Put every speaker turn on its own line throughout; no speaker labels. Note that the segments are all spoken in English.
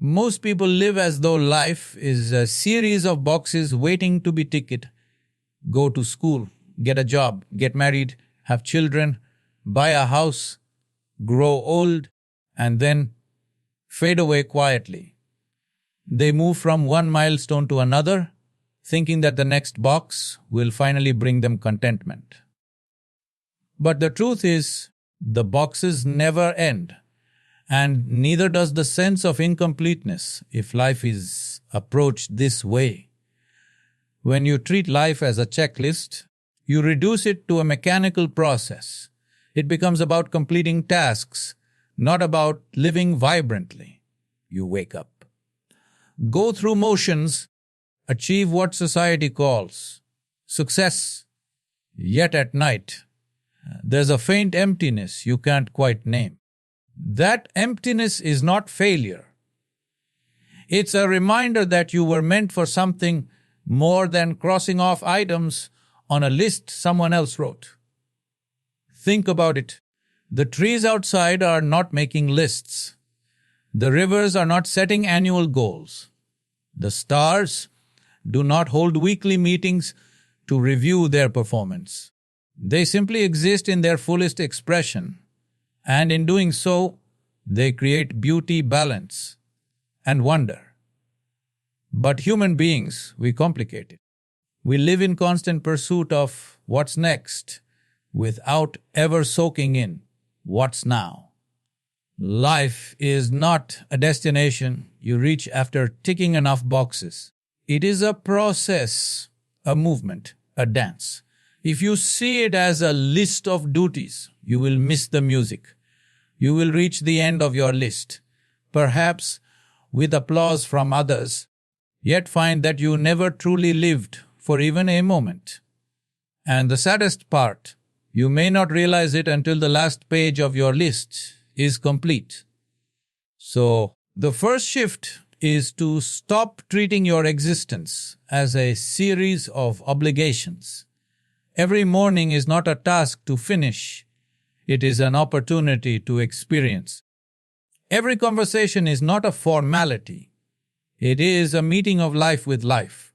Most people live as though life is a series of boxes waiting to be ticked. Go to school, get a job, get married, have children, buy a house, grow old, and then fade away quietly. They move from one milestone to another, thinking that the next box will finally bring them contentment. But the truth is, the boxes never end, and neither does the sense of incompleteness if life is approached this way. When you treat life as a checklist, you reduce it to a mechanical process. It becomes about completing tasks, not about living vibrantly. You wake up, go through motions, achieve what society calls success, yet at night, there's a faint emptiness you can't quite name. That emptiness is not failure. It's a reminder that you were meant for something more than crossing off items on a list someone else wrote. Think about it. The trees outside are not making lists. The rivers are not setting annual goals. The stars do not hold weekly meetings to review their performance. They simply exist in their fullest expression, and in doing so, they create beauty, balance, and wonder. But human beings, we complicate it. We live in constant pursuit of what's next, without ever soaking in what's now. Life is not a destination you reach after ticking enough boxes. It is a process, a movement, a dance. If you see it as a list of duties, you will miss the music. You will reach the end of your list, perhaps with applause from others, yet find that you never truly lived for even a moment. And the saddest part, you may not realize it until the last page of your list is complete. So, the first shift is to stop treating your existence as a series of obligations. Every morning is not a task to finish. It is an opportunity to experience. Every conversation is not a formality. It is a meeting of life with life.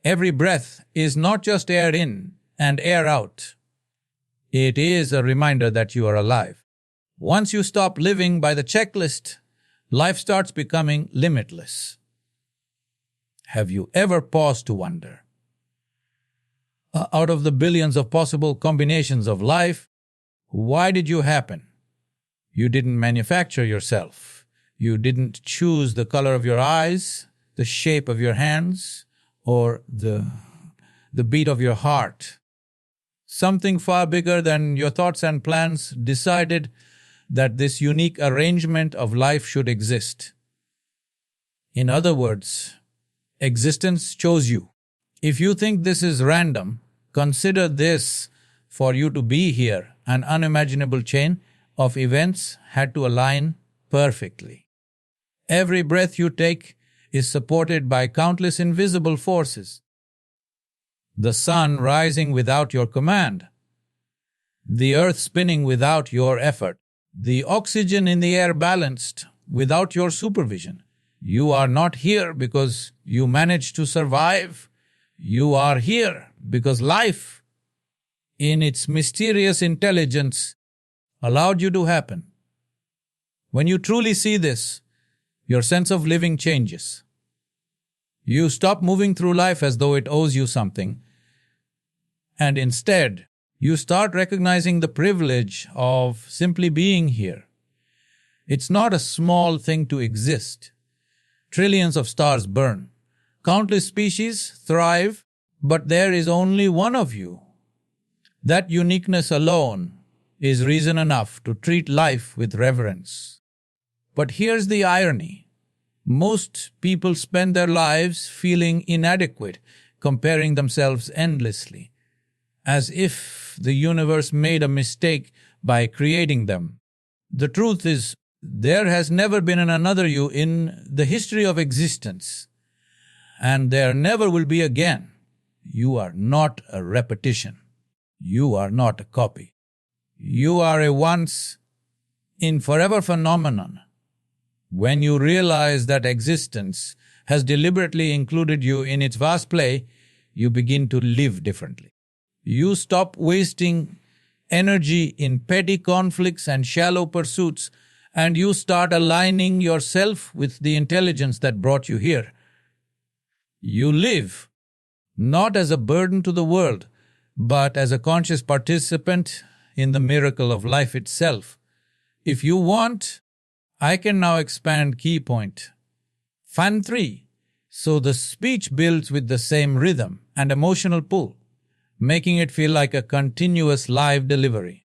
Every breath is not just air in and air out. It is a reminder that you are alive. Once you stop living by the checklist, life starts becoming limitless. Have you ever paused to wonder? Out of the billions of possible combinations of life, why did you happen? You didn't manufacture yourself. You didn't choose the color of your eyes, the shape of your hands, or the beat of your heart. Something far bigger than your thoughts and plans decided that this unique arrangement of life should exist. In other words, existence chose you. If you think this is random, consider this: for you to be here, an unimaginable chain of events had to align perfectly. Every breath you take is supported by countless invisible forces. The sun rising without your command, the earth spinning without your effort, the oxygen in the air balanced without your supervision. You are not here because you managed to survive. You are here because life, in its mysterious intelligence, allowed you to happen. When you truly see this, your sense of living changes. You stop moving through life as though it owes you something, and instead, you start recognizing the privilege of simply being here. It's not a small thing to exist. Trillions of stars burn. Countless species thrive, but there is only one of you. That uniqueness alone is reason enough to treat life with reverence. But here's the irony. Most people spend their lives feeling inadequate, comparing themselves endlessly, as if the universe made a mistake by creating them. The truth is, there has never been another you in the history of existence, and there never will be again. You are not a repetition. You are not a copy. You are a once in forever phenomenon, When you realize that existence has deliberately included you in its vast play, you begin to live differently. You stop wasting energy in petty conflicts and shallow pursuits, and you start aligning yourself with the intelligence that brought you here. You live not as a burden to the world, but as a conscious participant in the miracle of life itself. If you want, I can now expand key point. Fan 3. So the speech builds with the same rhythm and emotional pull, making it feel like a continuous live delivery.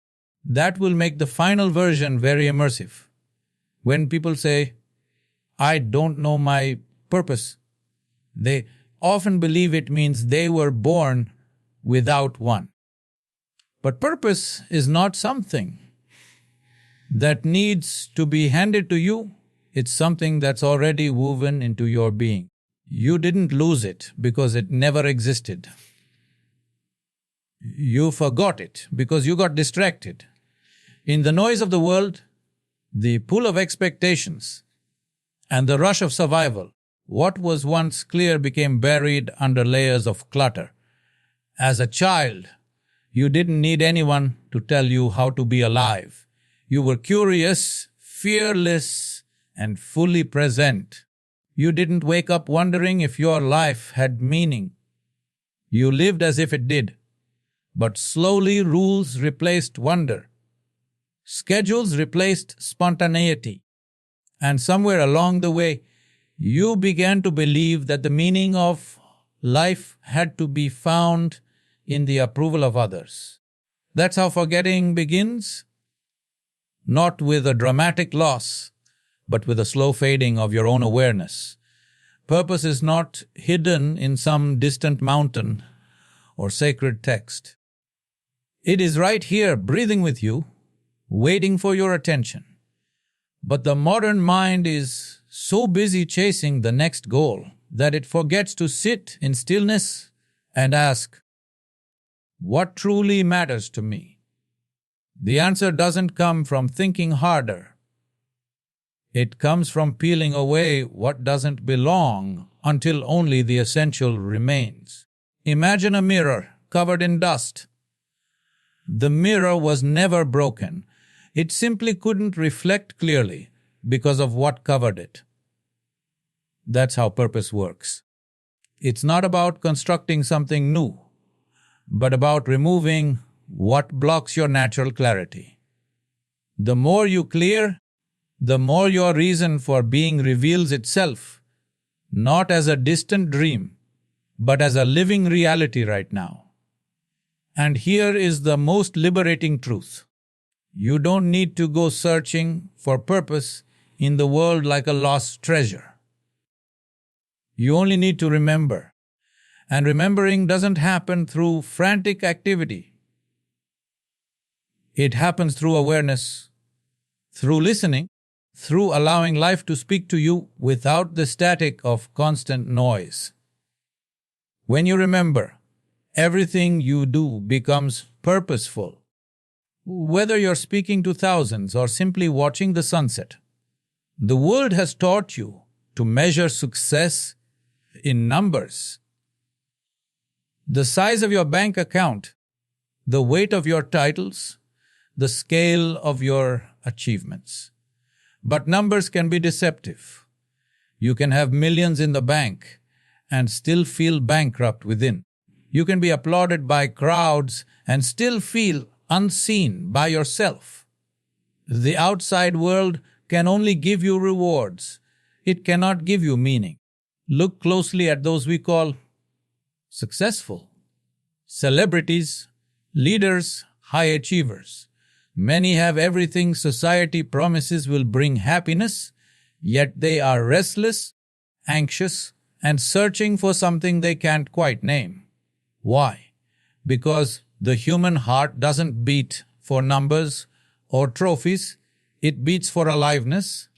That will make the final version very immersive. When people say, I don't know my purpose, they often believe it means they were born without one. But purpose is not something that needs to be handed to you. It's something that's already woven into your being. You didn't lose it because it never existed. You forgot it because you got distracted. In the noise of the world, the pull of expectations, and the rush of survival, what was once clear became buried under layers of clutter. As a child, you didn't need anyone to tell you how to be alive. You were curious, fearless, and fully present. You didn't wake up wondering if your life had meaning. You lived as if it did. But slowly rules replaced wonder. Schedules replaced spontaneity. And somewhere along the way, you began to believe that the meaning of life had to be found in the approval of others. That's how forgetting begins. Not with a dramatic loss, but with a slow fading of your own awareness. Purpose is not hidden in some distant mountain or sacred text. It is right here, breathing with you, waiting for your attention. But the modern mind is so busy chasing the next goal that it forgets to sit in stillness and ask, what truly matters to me? The answer doesn't come from thinking harder. It comes from peeling away what doesn't belong until only the essential remains. Imagine a mirror covered in dust. The mirror was never broken. It simply couldn't reflect clearly because of what covered it. That's how purpose works. It's not about constructing something new, but about removing what blocks your natural clarity. The more you clear, the more your reason for being reveals itself, not as a distant dream, but as a living reality right now. And here is the most liberating truth. You don't need to go searching for purpose in the world like a lost treasure. You only need to remember. And remembering doesn't happen through frantic activity. It happens through awareness, through listening, through allowing life to speak to you without the static of constant noise. When you remember, everything you do becomes purposeful. Whether you're speaking to thousands or simply watching the sunset, the world has taught you to measure success in numbers. The size of your bank account, the weight of your titles, the scale of your achievements. But numbers can be deceptive. You can have millions in the bank and still feel bankrupt within. You can be applauded by crowds and still feel unseen by yourself. The outside world can only give you rewards. It cannot give you meaning. Look closely at those we call successful. Celebrities, leaders, high achievers. Many have everything society promises will bring happiness, yet they are restless, anxious, and searching for something they can't quite name. Why? Because the human heart doesn't beat for numbers or trophies. It beats for aliveness,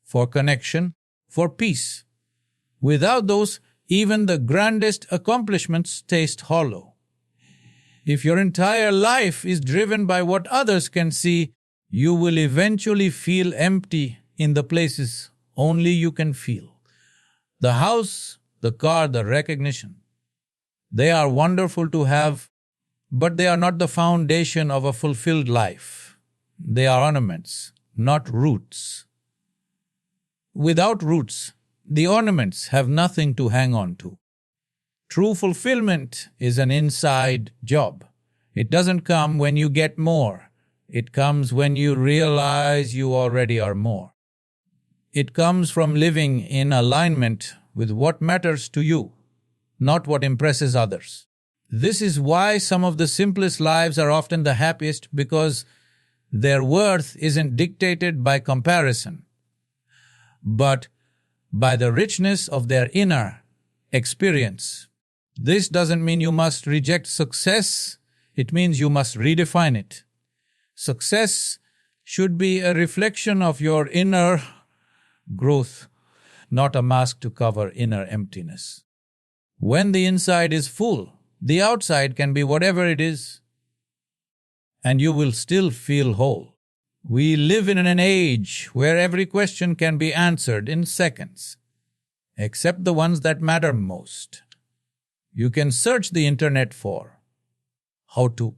for connection, for peace. Without those, even the grandest accomplishments taste hollow. If your entire life is driven by what others can see, you will eventually feel empty in the places only you can feel. The house, the car, the recognition, they are wonderful to have, but they are not the foundation of a fulfilled life. They are ornaments, not roots. Without roots, the ornaments have nothing to hang on to. True fulfillment is an inside job. It doesn't come when you get more. It comes when you realize you already are more. It comes from living in alignment with what matters to you, not what impresses others. This is why some of the simplest lives are often the happiest, because their worth isn't dictated by comparison, but by the richness of their inner experience. This doesn't mean you must reject success. It means you must redefine it. Success should be a reflection of your inner growth, not a mask to cover inner emptiness. When the inside is full, the outside can be whatever it is, and you will still feel whole. We live in an age where every question can be answered in seconds, except the ones that matter most. You can search the internet for how to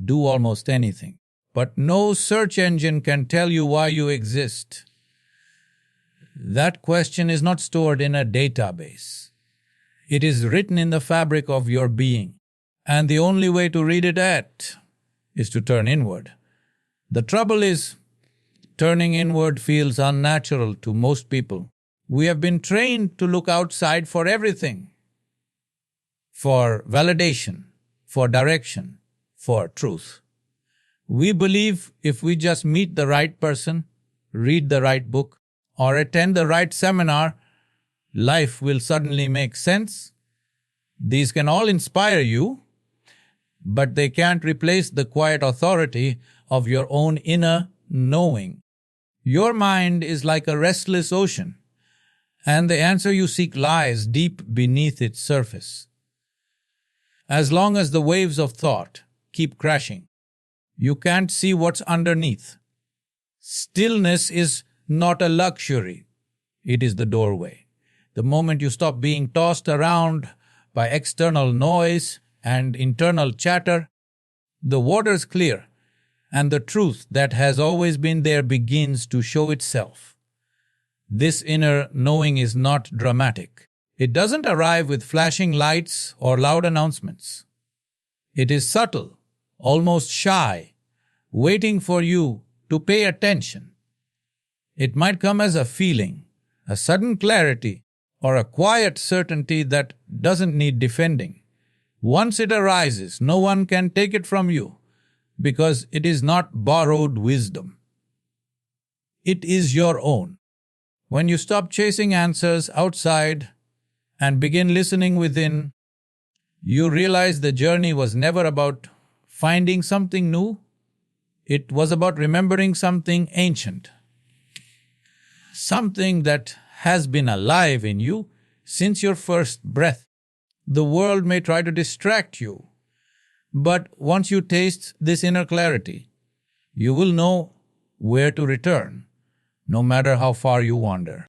do almost anything, but no search engine can tell you why you exist. That question is not stored in a database. It is written in the fabric of your being, and the only way to read it is to turn inward. The trouble is, turning inward feels unnatural to most people. We have been trained to look outside for everything. For validation, for direction, for truth. We believe if we just meet the right person, read the right book, or attend the right seminar, life will suddenly make sense. These can all inspire you, but they can't replace the quiet authority of your own inner knowing. Your mind is like a restless ocean, and the answer you seek lies deep beneath its surface. As long as the waves of thought keep crashing, you can't see what's underneath. Stillness is not a luxury. It is the doorway. The moment you stop being tossed around by external noise and internal chatter, the water's clear, and the truth that has always been there begins to show itself. This inner knowing is not dramatic. It doesn't arrive with flashing lights or loud announcements. It is subtle, almost shy, waiting for you to pay attention. It might come as a feeling, a sudden clarity, or a quiet certainty that doesn't need defending. Once it arises, no one can take it from you, because it is not borrowed wisdom. It is your own. When you stop chasing answers outside and begin listening within, you realize the journey was never about finding something new. It was about remembering something ancient. Something that has been alive in you since your first breath. The world may try to distract you, but once you taste this inner clarity, you will know where to return, no matter how far you wander.